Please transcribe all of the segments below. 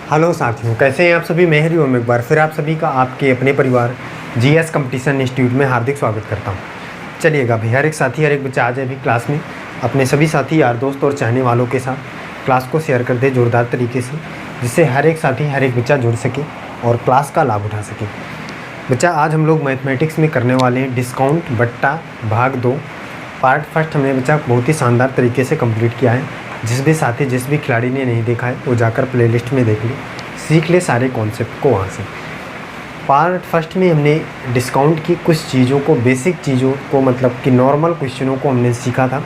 Hello साथियों, कैसे हैं आप सभी। मैं हरिओम एक बार फिर आप सभी का आपके अपने परिवार जीएस कंपटीशन इंस्टीट्यूट में हार्दिक स्वागत करता हूं। चलिएगा भाई, हर एक साथी हर एक बच्चा आ जाए अभी क्लास में, अपने सभी साथी यार दोस्त और चाहने वालों के साथ क्लास को शेयर कर दे जोरदार तरीके से, जिससे हर एक साथी हर एक बच्चा जुड़ सके और क्लास का लाभ उठा सके। बच्चा, आज हम लोग मैथमेटिक्स में करने वाले हैं डिस्काउंट बट्टा भाग 2 पार्ट फर्स्ट। हमने बच्चा बहुत ही शानदार तरीके से कंप्लीट किया है। जिस भी साथी जिस भी खिलाड़ी ने नहीं देखा है वो जाकर प्लेलिस्ट में देख ले, सीख ले सारे कॉन्सेप्ट को वहाँ से। पार्ट फर्स्ट में हमने डिस्काउंट की कुछ चीज़ों को, बेसिक चीज़ों को, मतलब कि नॉर्मल क्वेश्चनों को हमने सीखा था।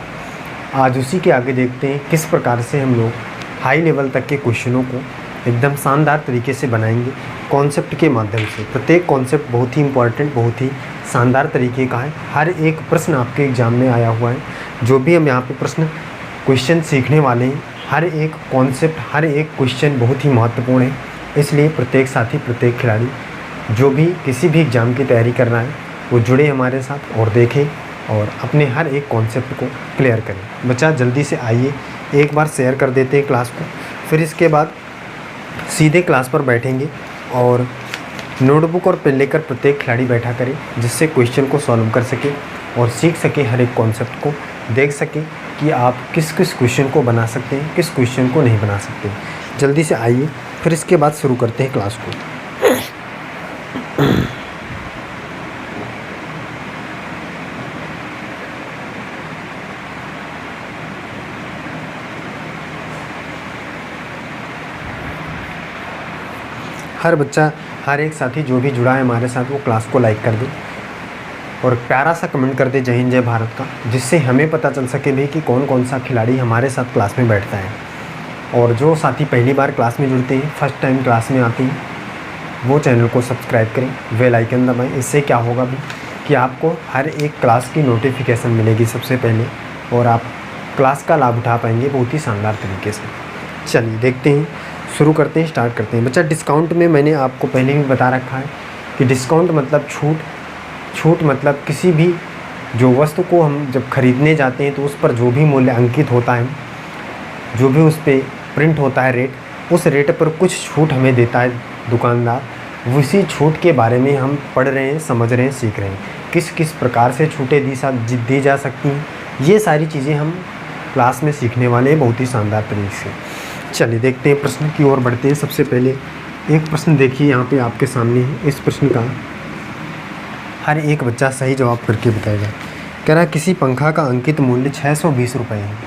आज उसी के आगे देखते हैं किस प्रकार से हम लोग हाई लेवल तक के क्वेश्चनों को एकदम शानदार तरीके से बनाएंगे कॉन्सेप्ट के माध्यम से। प्रत्येक कॉन्सेप्ट बहुत ही इंपॉर्टेंट, बहुत ही शानदार तरीके का है। हर एक प्रश्न आपके एग्जाम में आया हुआ है। जो भी हम यहाँ पे प्रश्न क्वेश्चन सीखने वाले हैं, हर एक कॉन्सेप्ट, हर एक क्वेश्चन बहुत ही महत्वपूर्ण है। इसलिए प्रत्येक साथी, प्रत्येक खिलाड़ी जो भी किसी भी एग्ज़ाम की तैयारी कर रहा है वो जुड़े हमारे साथ और देखें और अपने हर एक कॉन्सेप्ट को क्लियर करें। बच्चा जल्दी से आइए, एक बार शेयर कर देते हैं क्लास को, फिर इसके बाद सीधे क्लास पर बैठेंगे और नोटबुक और पेन लेकर प्रत्येक खिलाड़ी बैठा करे, जिससे क्वेश्चन को सॉल्व कर सके और सीख सके, हर एक कॉन्सेप्ट को देख सके कि आप किस किस क्वेश्चन को बना सकते हैं, किस क्वेश्चन को नहीं बना सकते। जल्दी से आइए, फिर इसके बाद शुरू करते हैं क्लास को। हर बच्चा, हर एक साथी जो भी जुड़ा है हमारे साथ, वो क्लास को लाइक कर दे और प्यारा सा कमेंट कर दे जय हिंद जय भारत का, जिससे हमें पता चल सके भी कि कौन कौन सा खिलाड़ी हमारे साथ क्लास में बैठता है। और जो साथी पहली बार क्लास में जुड़ते हैं, फर्स्ट टाइम क्लास में आते हैं, वो चैनल को सब्सक्राइब करें, बेल आइकन दबाएं। इससे क्या होगा भी कि आपको हर एक क्लास की नोटिफिकेशन मिलेगी सबसे पहले और आप क्लास का लाभ उठा पाएंगे बहुत ही शानदार तरीके से। चलिए देखते हैं, शुरू करते हैं, स्टार्ट करते हैं। बच्चा, डिस्काउंट में मैंने आपको पहले भी बता रखा है कि डिस्काउंट मतलब छूट। छूट मतलब किसी भी जो वस्तु को हम जब खरीदने जाते हैं तो उस पर जो भी मूल्य अंकित होता है, जो भी उस पर प्रिंट होता है रेट, उस रेट पर कुछ छूट हमें देता है दुकानदार। उसी छूट के बारे में हम पढ़ रहे हैं, समझ रहे हैं, सीख रहे हैं। किस किस प्रकार से छूटें दी जा सकती हैं, ये सारी चीज़ें हम क्लास में सीखने वाले हैं बहुत ही शानदार तरीके से। चलिए देखते हैं, प्रश्न की ओर बढ़ते हैं। सबसे पहले एक प्रश्न देखिए यहाँ पे आपके सामने है। इस प्रश्न का हर एक बच्चा सही जवाब करके बताएगा। कह रहा है किसी पंखा का अंकित मूल्य 620 रुपये है।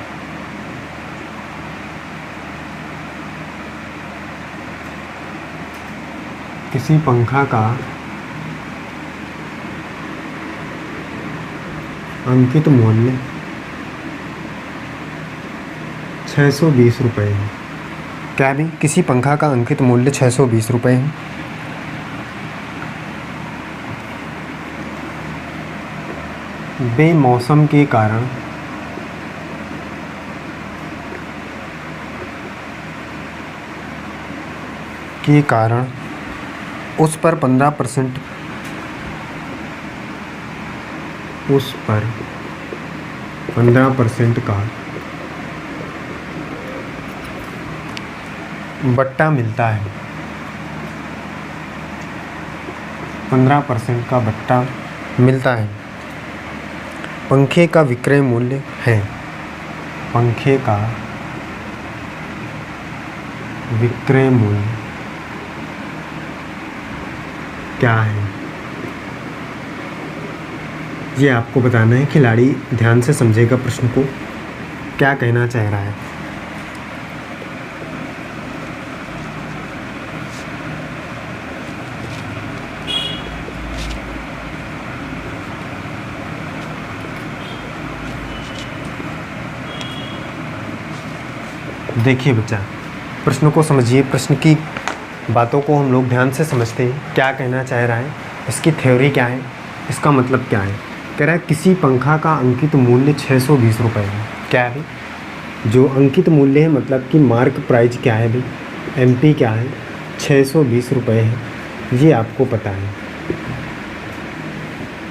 किसी पंखा का अंकित मूल्य 620 रुपये है। क्या भी किसी पंखा का अंकित मूल्य 620 रुपये है। बेमौसम के कारण उस पर 15% का बट्टा मिलता है। 15% का बट्टा मिलता है। पंखे का विक्रय मूल्य है। पंखे का विक्रय मूल्य क्या है, ये आपको बताना है। खिलाड़ी ध्यान से समझेगा प्रश्न को, क्या कहना चाह रहा है। देखिए बच्चा, प्रश्न को समझिए, प्रश्न की बातों को हम लोग ध्यान से समझते हैं। क्या कहना चाह रहा है, इसकी थ्योरी क्या है, इसका मतलब क्या है। कह रहा है किसी पंखा का अंकित मूल्य 620 रुपये है। क्या है भाई, जो अंकित मूल्य है मतलब कि मार्क प्राइस क्या है भाई, एमपी क्या है, 620 रुपये है, ये आपको पता है।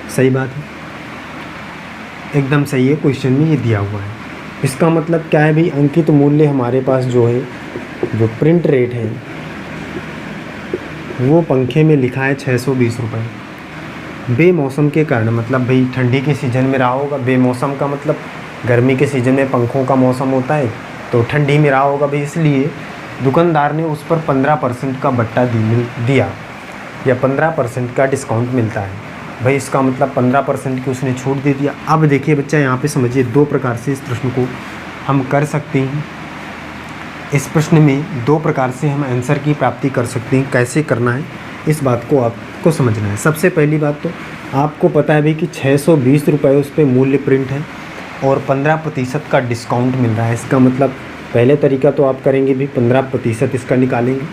सही बात है, एकदम सही है, क्वेश्चन में ये दिया हुआ है। इसका मतलब क्या है भाई, अंकित मूल्य हमारे पास जो है, जो प्रिंट रेट है वो पंखे में लिखा है 620 रुपये। बेमौसम के कारण मतलब भाई ठंडी के सीज़न में रहा होगा, बेमौसम का मतलब गर्मी के सीज़न में पंखों का मौसम होता है तो ठंडी में रहा होगा भाई, इसलिए दुकानदार ने उस पर 15% का बट्टा दिया या 15% का डिस्काउंट मिलता है भाई, इसका मतलब 15% की उसने छूट दे दिया। अब देखिए बच्चा यहाँ पे समझिए, दो प्रकार से इस प्रश्न को हम कर सकते हैं। इस प्रश्न में दो प्रकार से हम आंसर की प्राप्ति कर सकते हैं। कैसे करना है इस बात को आपको समझना है। सबसे पहली बात तो आपको पता है भाई कि 620 रुपये उस पर मूल्य प्रिंट है और 15% का डिस्काउंट मिल रहा है। इसका मतलब पहले तरीका तो आप करेंगे भी 15% इसका निकालेंगे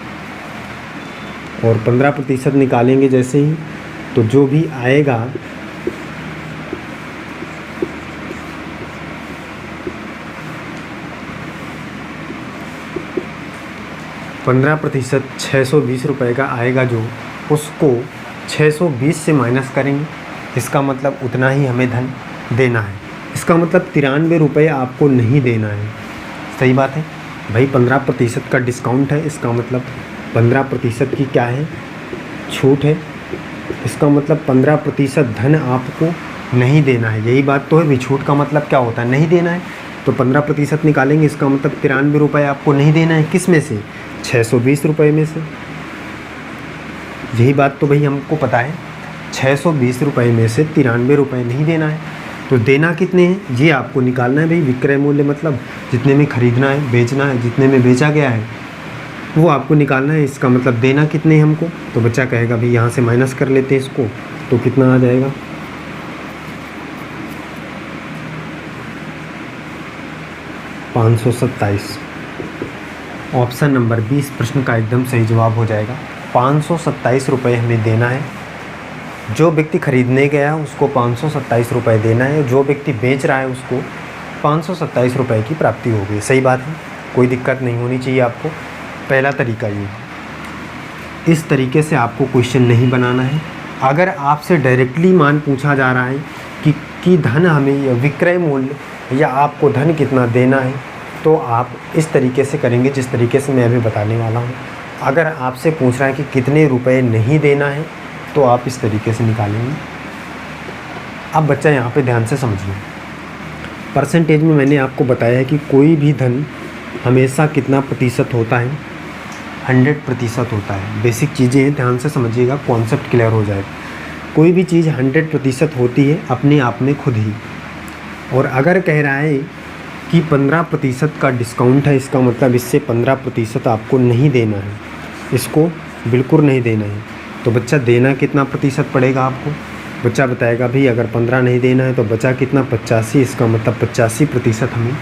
और 15% निकालेंगे जैसे ही, तो जो भी आएगा 15% 620 रुपये का आएगा, जो उसको 620 से माइनस करेंगे, इसका मतलब उतना ही हमें धन देना है। इसका मतलब 93 रुपये आपको नहीं देना है। सही बात है भाई, 15% का डिस्काउंट है, इसका मतलब 15% की क्या है, छूट है। इसका मतलब 15% धन आपको नहीं देना है, यही बात तो है भी। छूट का मतलब क्या होता है, नहीं देना है। तो 15% निकालेंगे, इसका मतलब 93 रुपये आपको नहीं देना है। किस में से, 620 रुपये में से। यही बात तो भाई हमको पता है, 620 रुपये में से 93 रुपये नहीं देना है। तो देना कितने हैं ये आपको निकालना है भाई। विक्रय मूल्य मतलब जितने में ख़रीदना है, बेचना है, जितने में बेचा गया है वो आपको निकालना है। इसका मतलब देना कितने हैं हमको, तो बच्चा कहेगा भाई यहाँ से माइनस कर लेते हैं इसको, तो कितना आ जाएगा, 527। ऑप्शन नंबर 20 प्रश्न का एकदम सही जवाब हो जाएगा। 527 रुपये हमें देना है। जो व्यक्ति खरीदने गया उसको 527 रुपये देना है, जो व्यक्ति बेच रहा है उसको 527 रुपये की प्राप्ति होगी। सही बात है, कोई दिक्कत नहीं होनी चाहिए आपको। पहला तरीका ये है। इस तरीके से आपको क्वेश्चन नहीं बनाना है। अगर आपसे डायरेक्टली मान पूछा जा रहा है कि धन हमें या विक्रय मूल्य या आपको धन कितना देना है, तो आप इस तरीके से करेंगे जिस तरीके से मैं अभी बताने वाला हूँ। अगर आपसे पूछ रहा है कि कितने रुपए नहीं देना है, तो आप इस तरीके से निकालेंगे। अब बच्चा यहाँ पे ध्यान से समझिए, परसेंटेज में मैंने आपको बताया है कि कोई भी धन हमेशा कितना प्रतिशत होता है, 100% होता है। बेसिक चीज़ें हैं, ध्यान से समझिएगा, कॉन्सेप्ट क्लियर हो जाएगा। कोई भी चीज़ 100% होती है अपने आप में खुद ही। और अगर कह रहा है कि 15% का डिस्काउंट है, इसका मतलब इससे 15% आपको नहीं देना है, इसको बिल्कुल नहीं देना है। तो बच्चा देना कितना प्रतिशत पड़ेगा आपको, बच्चा बताएगा भाई अगर 15 नहीं देना है तो बचा कितना, 85। इसका मतलब 85% हमें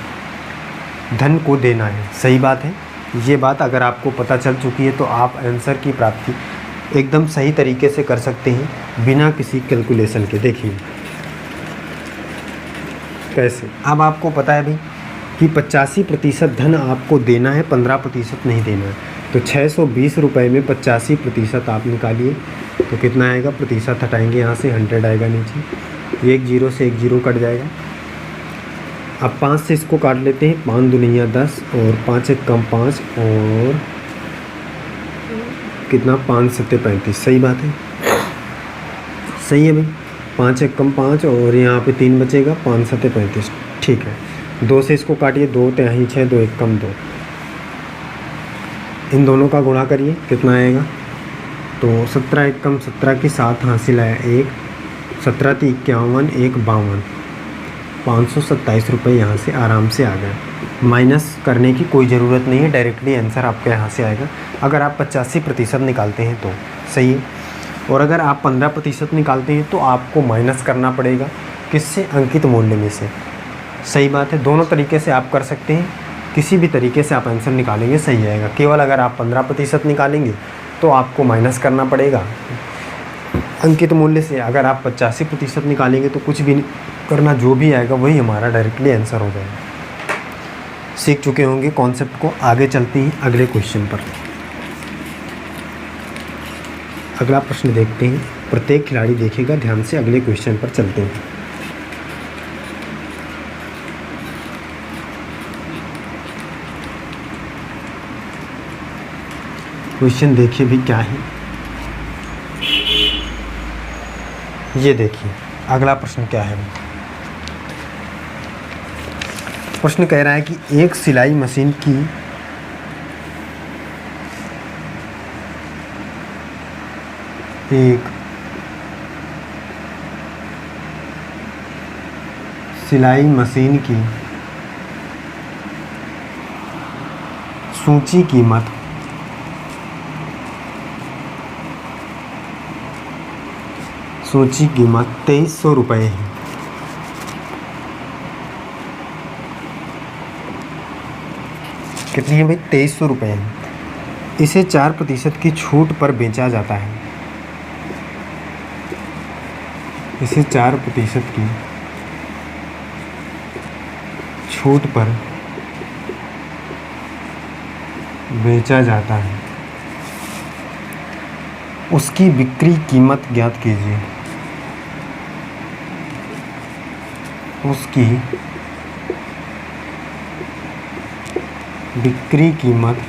धन को देना है। सही बात है। ये बात अगर आपको पता चल चुकी है तो आप आंसर की प्राप्ति एकदम सही तरीके से कर सकते हैं बिना किसी कैलकुलेशन के। देखिए कैसे। अब आपको पता है भाई कि 85% धन आपको देना है, 15% नहीं देना है। तो 620 रुपये में 85% आप निकालिए तो कितना आएगा, प्रतिशत हटाएंगे यहाँ से, 100 आएगा नीचे, एक जीरो से एक जीरो कट जाएगा। अब 5 से इसको काट लेते हैं, 5 दूनिया 10 और 5 एक कम 5 और कितना, 5 सत्ते 35। सही बात है, सही है भाई। 5 एक कम 5 और यहाँ पे 3 बचेगा, 5 सत्ते 35। ठीक है, 2 से इसको काटिए, 2 तिहाई 6, 2 एक कम 2। इन दोनों का गुणा करिए, कितना आएगा, तो 17 एक कम 17 की 7 हासिल आया 1, 17 × 51, 1 52। 527 रुपये यहाँ से आराम से आ गए। माइनस करने की कोई ज़रूरत नहीं है, डायरेक्टली आंसर आपके यहाँ से आएगा। अगर आप 85% निकालते हैं तो सही है, और अगर आप 15% निकालते हैं तो आपको माइनस करना पड़ेगा, किससे, अंकित मूल्य में से। सही बात है, दोनों तरीके से आप कर सकते हैं, किसी भी तरीके से आप आंसर निकालेंगे सही आएगा। केवल अगर आप 15% निकालेंगे तो आपको माइनस करना पड़ेगा अंकित मूल्य से। अगर आप 85% निकालेंगे तो कुछ भी नहीं करना, जो भी आएगा वही हमारा डायरेक्टली आंसर हो जाएगा। सीख चुके होंगे कॉन्सेप्ट को। आगे चलते हैं अगले क्वेश्चन पर। अगला प्रश्न देखते हैं, प्रत्येक खिलाड़ी देखेगा ध्यान से। अगले क्वेश्चन पर चलते हैं। क्वेश्चन देखिए भी क्या है। ये देखिए अगला प्रश्न क्या है। प्रश्न कह रहा है कि एक सिलाई मशीन की सूची कीमत ₹2300 है। कितनी है भाई? ₹2300 है। इसे 4% की छूट पर बेचा जाता है। इसे 4% की छूट पर बेचा जाता है। उसकी बिक्री कीमत ज्ञात कीजिए। उसकी बिक्री कीमत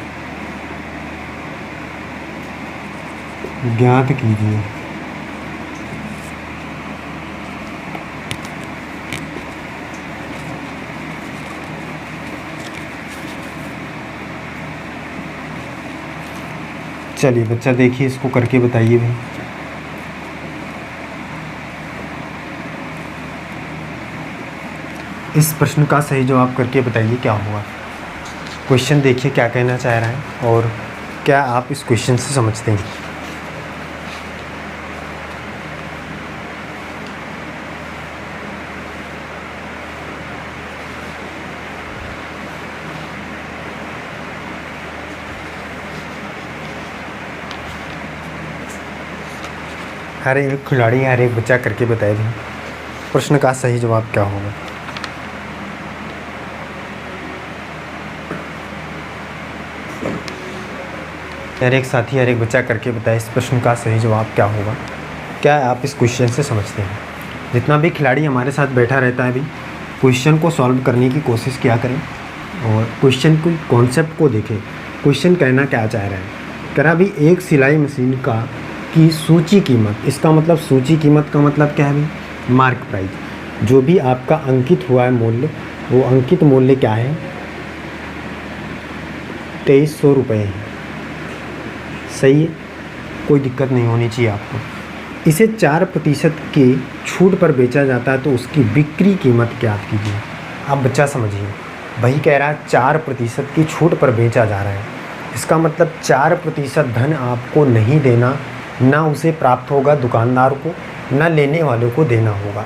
ज्ञात कीजिए। चलिए बच्चा देखिए, इसको करके बताइए भाई। इस प्रश्न का सही जवाब करके बताइए क्या होगा। क्वेश्चन देखिए क्या कहना चाह रहा है और क्या आप इस क्वेश्चन से समझते हैं। हर एक खिलाड़ी, हर एक बच्चा करके बताए भाई प्रश्न का सही जवाब क्या होगा। हर एक साथी, हर एक बच्चा करके बताए इस प्रश्न का सही जवाब क्या होगा। क्या आप इस क्वेश्चन से समझते हैं। जितना भी खिलाड़ी हमारे साथ बैठा रहता है भी, क्वेश्चन को सॉल्व करने की कोशिश किया करें और क्वेश्चन को, कॉन्सेप्ट को देखें। क्वेश्चन कहना क्या चाह रहा है। कह रहा भी एक सिलाई मशीन की सूची कीमत, इसका मतलब सूची कीमत का मतलब क्या है भाई? Mark price. जो भी आपका अंकित हुआ है मूल्य, वो अंकित मूल्य क्या है? ₹2300 है। सही है, कोई दिक्कत नहीं होनी चाहिए आपको। इसे 4% के छूट पर बेचा जाता है तो उसकी बिक्री कीमत क्या कीजिए। आप बच्चा समझिए, वही कह रहा है 4% की छूट पर बेचा जा रहा है। इसका मतलब 4% धन आपको नहीं देना, ना उसे प्राप्त होगा दुकानदार को, ना लेने वालों को देना होगा।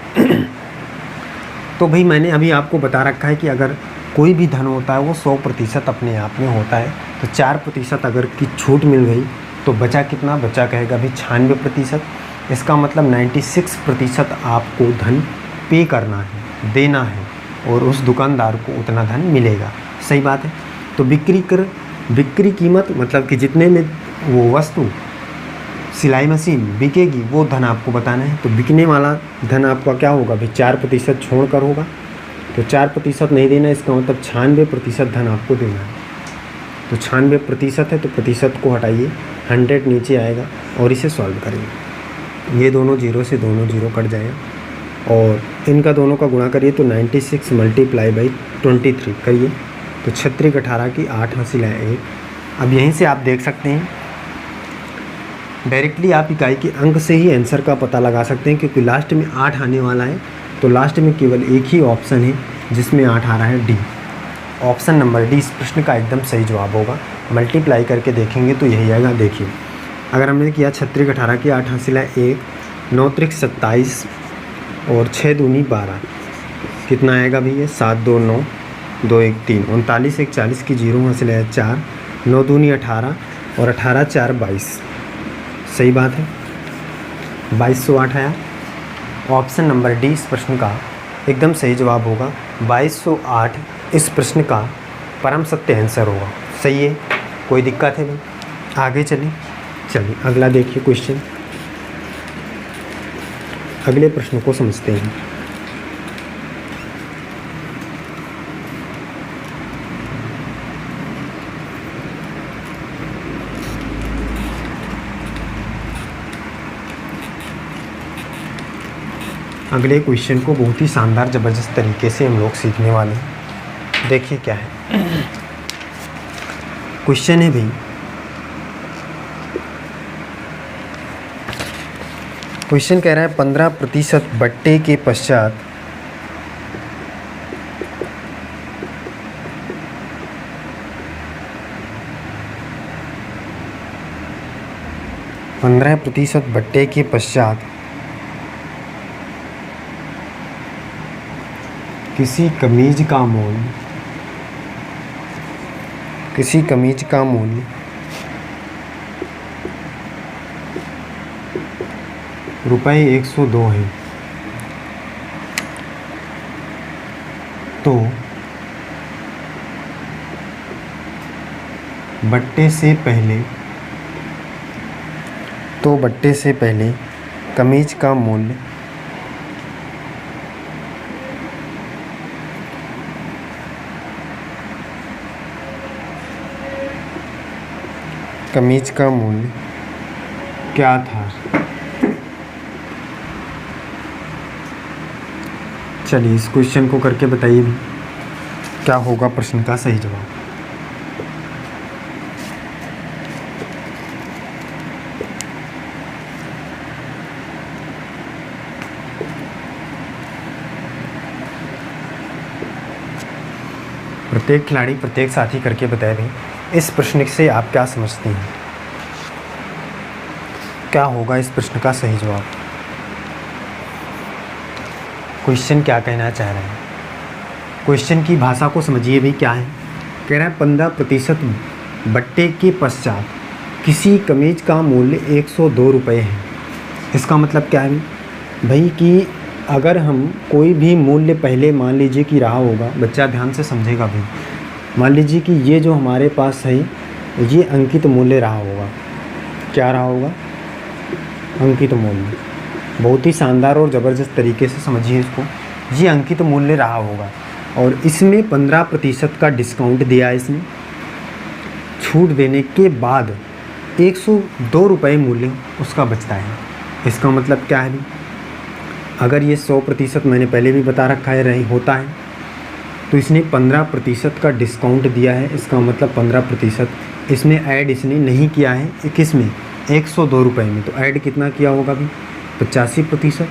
तो भाई मैंने अभी आपको बता रखा है कि अगर कोई भी धन होता है वो 100% अपने आप में होता है। तो 4% अगर की छूट मिल गई तो बचा कितना? बचा कहेगा भी 96%। इसका मतलब 96% आपको धन पे करना है, देना है, और उस दुकानदार को उतना धन मिलेगा। सही बात है। तो बिक्री कीमत मतलब कि जितने में वो वस्तु सिलाई मशीन बिकेगी वो धन आपको बताना है। तो बिकने वाला धन आपका क्या होगा भाई? 4% छोड़ कर होगा। तो 4% नहीं देना, इसका मतलब 96% धन आपको देना है। तो 96% है तो प्रतिशत को हटाइए, 100 नीचे आएगा और इसे सॉल्व करिए। ये दोनों जीरो से दोनों जीरो कट जाएगा और इनका दोनों का गुणा करिए तो 96 × 23 करिए तो 36 18 की 8 हासिल है 1। अब यहीं से आप देख सकते हैं डायरेक्टली आप इकाई के अंक से ही आंसर का पता लगा सकते हैं, क्योंकि लास्ट में 8 आने वाला है। तो लास्ट में केवल एक ही ऑप्शन है जिसमें 8 आ रहा है, डी। ऑप्शन नंबर डी इस प्रश्न का एकदम सही जवाब होगा। मल्टीप्लाई करके देखेंगे तो यही आएगा। देखिए अगर हमने किया 36 18 की 8 हासिल है 1, 9 त्रिक 27 और 6 दूनी 12, कितना आएगा भैया? 7 2 9 2 1 3, 39 1 40 की 0 हासिल है 4, 9 दूनी 18 और 18 4 22। सही बात है, 2208 आया। ऑप्शन नंबर डी इस प्रश्न का एकदम सही जवाब होगा। 2208 इस प्रश्न का परम सत्य आंसर होगा। सही है, कोई दिक्कत है भाई? आगे चलिए अगला देखिए क्वेश्चन। अगले प्रश्न को समझते हैं। अगले क्वेश्चन को बहुत ही शानदार ज़बरदस्त तरीके से हम लोग सीखने वाले हैं। देखिए क्या है क्वेश्चन है भाई, क्वेश्चन कह रहा है 15% बट्टे के पश्चात 15% बट्टे के पश्चात किसी कमीज का मूल्य रुपये 102 है, तो बट्टे से पहले कमीज का मूल्य क्या था। चलिए इस क्वेश्चन को करके बताइए भी क्या होगा प्रश्न का सही जवाब। प्रत्येक खिलाड़ी प्रत्येक साथी करके बताए भी इस प्रश्न से आप क्या समझते हैं, क्या होगा इस प्रश्न का सही जवाब। क्वेश्चन क्या कहना चाह रहे हैं, क्वेश्चन की भाषा को समझिए भी क्या है। कह रहा है 15% बट्टे के पश्चात किसी कमीज का मूल्य 102 रुपये है। इसका मतलब क्या है भाई कि अगर हम कोई भी मूल्य पहले मान लीजिए कि रहा होगा, बच्चा ध्यान से समझेगा भाई, मान लीजिए कि ये जो हमारे पास है ये अंकित मूल्य रहा होगा। क्या रहा होगा, अंकित मूल्य। बहुत ही शानदार और ज़बरदस्त तरीके से समझिए इसको। ये अंकित मूल्य रहा होगा और इसमें 15% का डिस्काउंट दिया है इसने। छूट देने के बाद 102 रुपये मूल्य उसका बचता है। इसका मतलब क्या है भी, अगर ये 100% मैंने पहले भी बता रखा है होता है, तो इसने 15% का डिस्काउंट दिया है। इसका मतलब 15% इसमें ऐड इसने नहीं किया है। किस में, 102 रुपये में। तो ऐड कितना किया होगा भी, 85%।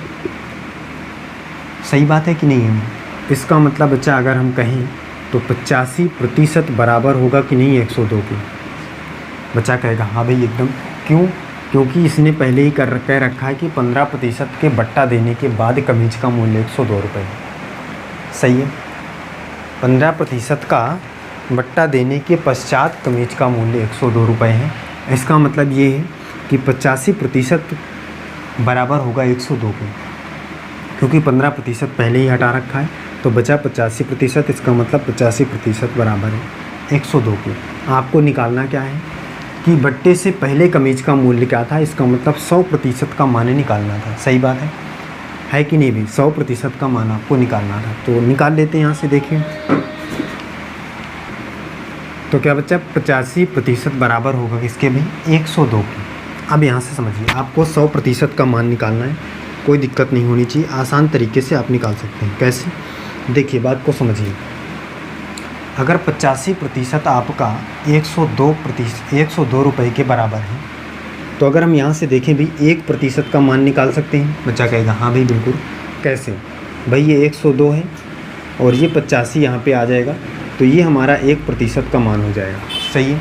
सही बात है कि नहीं है। इसका मतलब बच्चा अगर हम कहें तो 85% बराबर होगा कि नहीं 102 के। बच्चा कहेगा हाँ भाई एकदम। क्यों, क्योंकि इसने पहले ही कह रखा है कि 15% के बट्टा देने के बाद कमीज का मूल्य 102 रुपये है। सही है, 15% का बट्टा देने के पश्चात कमीज का मूल्य 102 रुपये है। इसका मतलब ये है कि 85% बराबर होगा 102 के, क्योंकि 15% पहले ही हटा रखा है तो बचा 85%। इसका मतलब 85% बराबर है 102 के। आपको निकालना क्या है कि बट्टे से पहले कमीज का मूल्य क्या था। इसका मतलब 100% का मान निकालना था। सही बात है कि नहीं भी, 100% का मान आपको निकालना था। तो निकाल लेते हैं यहाँ से। देखिए तो क्या बच्चा 85% बराबर होगा किसके भी, 102 के। अब यहाँ से समझिए, आपको 100% का मान निकालना है, कोई दिक्कत नहीं होनी चाहिए, आसान तरीके से आप निकाल सकते हैं। कैसे, देखिए बात को समझिए। अगर 85% आपका 102 रुपये के बराबर है, तो अगर हम यहाँ से देखें भी 1% का मान निकाल सकते हैं। बच्चा कहेगा हाँ भाई बिल्कुल। कैसे भाई, ये 102 है और ये 85 यहाँ पे आ जाएगा, तो ये हमारा 1% का मान हो जाएगा। सही है,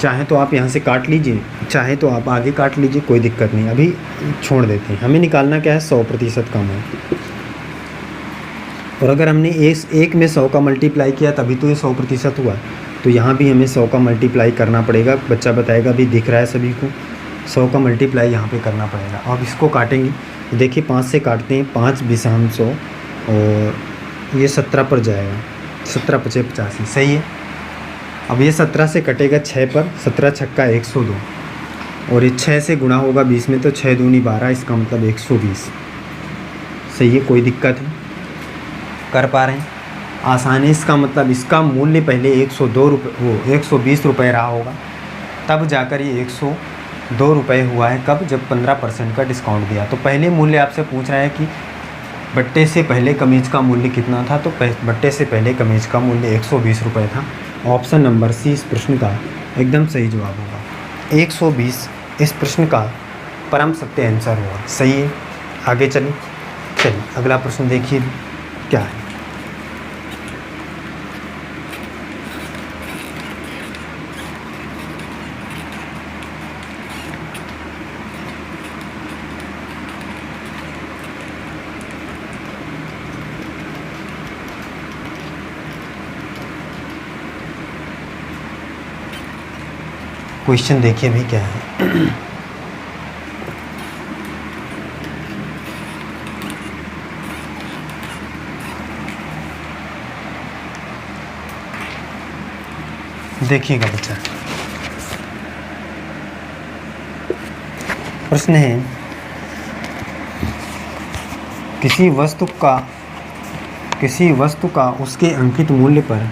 चाहे तो आप यहाँ से काट लीजिए, चाहे तो आप आगे काट लीजिए, कोई दिक्कत नहीं। अभी छोड़ देते हैं, हमें निकालना क्या है, 100% का मान। और अगर हमने एक में 100 का मल्टीप्लाई किया तभी तो ये 100% हुआ, तो यहाँ भी हमें 100 का मल्टीप्लाई करना पड़ेगा। बच्चा बताएगा भी, दिख रहा है सभी को, 100 का मल्टीप्लाई यहाँ पे करना पड़ेगा। अब इसको काटेंगे, देखिए 5 से काटते हैं, 5 बिसाम 100 और ये 17 पर जाएगा, 17 पचे 85। सही है। अब ये 17 से कटेगा 6 पर, 17 छक्का 102 और ये 6 से गुणा होगा 20 में, तो 6 दूनी 12, इसका मतलब 120। सही है, कोई दिक्कत है, कर पा रहे हैं आसानी। इसका मतलब इसका मूल्य पहले 102 रुपये, वो 120 रुपये रहा होगा, तब जाकर ये 102 रुपये हुआ है। कब, जब 15% का डिस्काउंट दिया। तो पहले मूल्य आपसे पूछ रहा है कि बट्टे से पहले कमीज का मूल्य कितना था? तो बट्टे से पहले कमीज का मूल्य 120 रुपये था। ऑप्शन नंबर सी इस प्रश्न का एकदम सही जवाब होगा। 120 इस प्रश्न का परम सत्य आंसर होगा। सही है। आगे चलिए अगला प्रश्न देखिए क्या है। क्वेश्चन देखिए भी क्या है। देखिएगा बच्चा, प्रश्न है किसी वस्तु का उसके अंकित मूल्य पर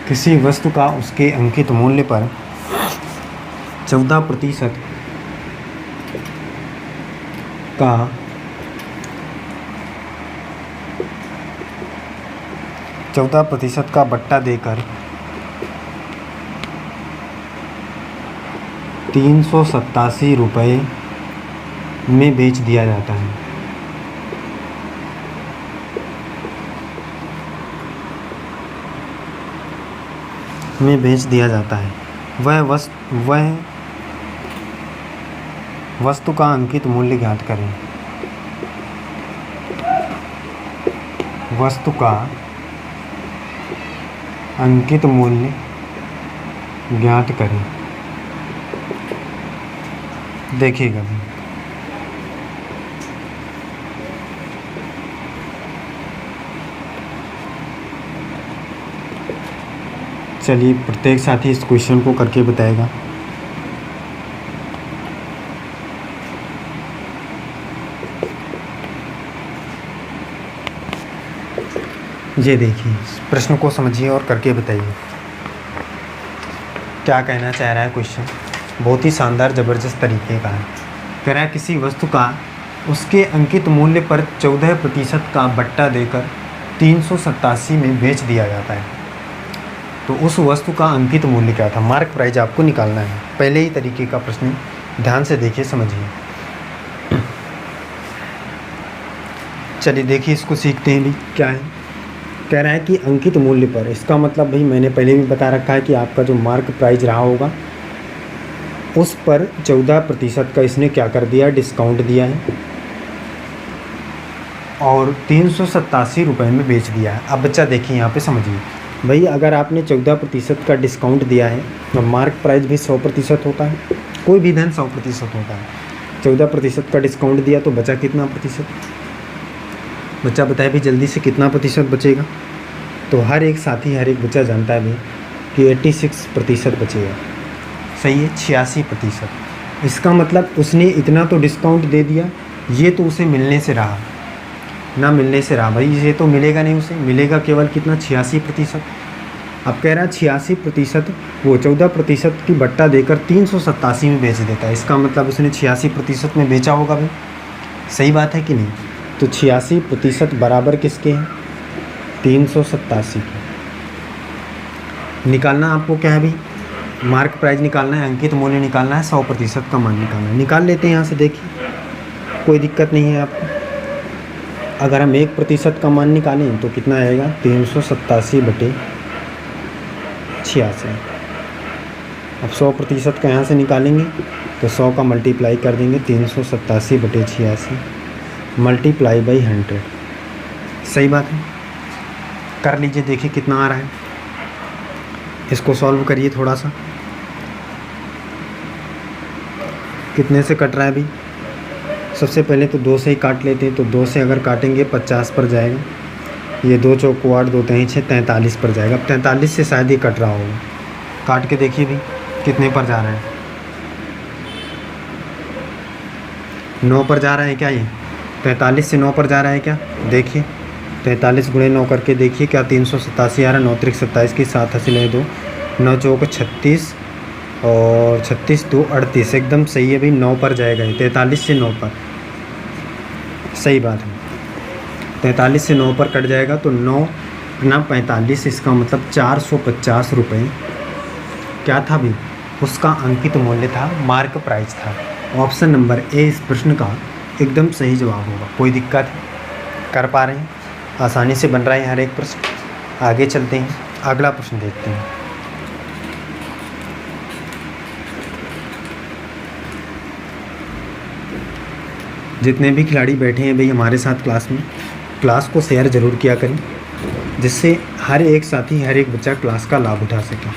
किसी वस्तु का उसके अंकित मूल्य पर 14% का 14% का बट्टा देकर 387 रुपये में बेच दिया जाता है। वह वस्तु का अंकित मूल्य ज्ञात करें। वस्तु का अंकित मूल्य ज्ञात करें। देखिएगा भी चलिए प्रत्येक साथी इस क्वेश्चन को करके बताएगा। ये देखिए प्रश्न को समझिए और करके बताइए क्या कहना चाह रहा है क्वेश्चन। बहुत ही शानदार ज़बरदस्त तरीके का है। कह रहा है किसी वस्तु का उसके अंकित मूल्य पर 14% का बट्टा देकर 387 में बेच दिया जाता है। तो उस वस्तु का अंकित मूल्य क्या था? मार्क प्राइस आपको निकालना है। पहले ही तरीके का प्रश्न ध्यान से देखिए समझिए। चलिए देखिए इसको सीखते हैं भी क्या है। कह रहा है कि अंकित मूल्य पर, इसका मतलब भाई मैंने पहले भी बता रखा है कि आपका जो मार्क प्राइस रहा होगा उस पर 14% का इसने क्या कर दिया, डिस्काउंट दिया है और 387 रुपये में बेच दिया है। अब बच्चा देखिए यहाँ पे समझिए भाई, अगर आपने 14% का डिस्काउंट दिया है तो मार्क प्राइस भी 100% होता है। कोई भी धन 100% होता है। 14% का डिस्काउंट दिया तो बचा कितना प्रतिशत? बच्चा बताए भी जल्दी से कितना प्रतिशत बचेगा? तो हर एक साथी हर एक बच्चा जानता है भाई कि 86% बचेगा। सही है, 86%। इसका मतलब उसने इतना तो डिस्काउंट दे दिया, ये तो उसे मिलने से रहा ना मिलने से रहा भाई, ये तो मिलेगा नहीं, उसे मिलेगा केवल कितना, 86%। अब कह रहा है 86% वो 14% की बट्टा देकर 387 में बेच देता है। इसका मतलब उसने 86% में बेचा होगा भाई। सही बात है कि नहीं? तो 86% बराबर किसके हैं? 387 के। निकालना आपको क्या है भाई? मार्क प्राइस निकालना है, अंकित मूल्य निकालना है, 100% का मान निकालना है। निकाल लेते हैं यहाँ से, देखिए कोई दिक्कत नहीं है आपको। अगर हम 1% का मान निकालें तो कितना आएगा? 387/86। अब 100% का यहाँ से निकालेंगे तो 100 का मल्टीप्लाई कर देंगे, 387/86 मल्टीप्लाई बाई 100। सही बात है, कर लीजिए, देखिए कितना आ रहा है। इसको सॉल्व करिए थोड़ा सा। कितने से कट रहा है भाई? सबसे पहले तो 2 से ही काट लेते हैं। तो 2 से अगर काटेंगे 50 पर जाएगा। ये 2 चौक 8, 2 3 6, 43 पर जाएगा। अब 43 से शायद ही कट रहा होगा। काट के देखिए भी कितने पर जा रहा है। 9 पर जा रहा है क्या ये? 43 से 9 पर जा रहा है क्या? देखिए 43 गुणे 9 करके देखिए क्या 387 आ रहा है। 9 त्रिक 27 की 7 हासिल है 2, 9 चौक 36 और 36 2 38। एकदम सही है भाई, 9 पर जाएगा ये, 43 से 9 पर। सही बात है, 43 से 9 पर कट जाएगा तो 9 ना 45, इसका मतलब 450 रुपये क्या था भाई? उसका अंकित मूल्य था, मार्क प्राइस था। ऑप्शन नंबर ए इस प्रश्न का एकदम सही जवाब होगा। कोई दिक्कत कर पा रहे हैं, आसानी से बन रहा है हर एक प्रश्न। आगे चलते हैं, अगला प्रश्न देखते हैं। जितने भी खिलाड़ी बैठे हैं भाई हमारे साथ क्लास में, क्लास को शेयर ज़रूर किया करें, जिससे हर एक साथी, हर एक बच्चा क्लास का लाभ उठा सके।